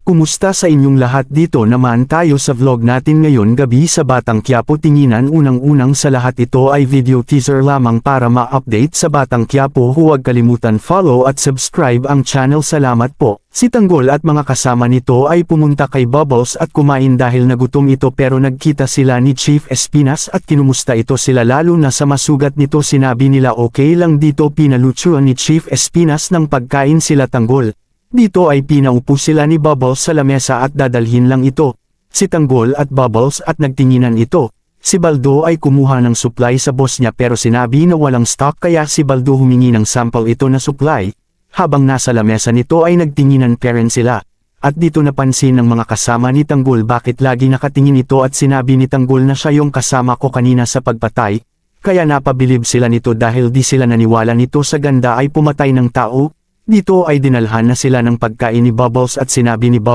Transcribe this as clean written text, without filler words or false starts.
Kumusta sa inyong lahat? Dito naman tayo sa vlog natin ngayon gabi sa Batang Quiapo. Tinginan unang-unang sa lahat ito ay video teaser lamang para ma-update sa Batang Quiapo. Huwag kalimutan follow at subscribe ang channel. Salamat po. Si Tanggol at mga kasama nito ay pumunta kay Bubbles at kumain dahil nagutom ito pero nagkita sila ni Chief Espinas at kinumusta ito sila lalo na sa masugat nito. Sinabi nila okay lang dito. Pinalutsuan ni Chief Espinas ng pagkain sila Tanggol. Dito ay pinaupo sila ni Bubbles sa lamesa at dadalhin lang ito. Si Tanggol at Bubbles at nagtinginan ito. Si Baldo ay kumuha ng supply sa boss niya pero sinabi na walang stock kaya si Baldo humingi ng sample ito na supply. Habang nasa lamesa nito ay nagtinginan pa rin sila. At dito napansin ng mga kasama ni Tanggol bakit lagi nakatingin ito at sinabi ni Tanggol na siya yung kasama ko kanina sa pagpatay. Kaya napabilib sila nito dahil di sila naniwala nito sa ganda ay pumatay ng tao. Dito ay dinalhan na sila ng pagkain ni Bubbles at sinabi ni Bubbles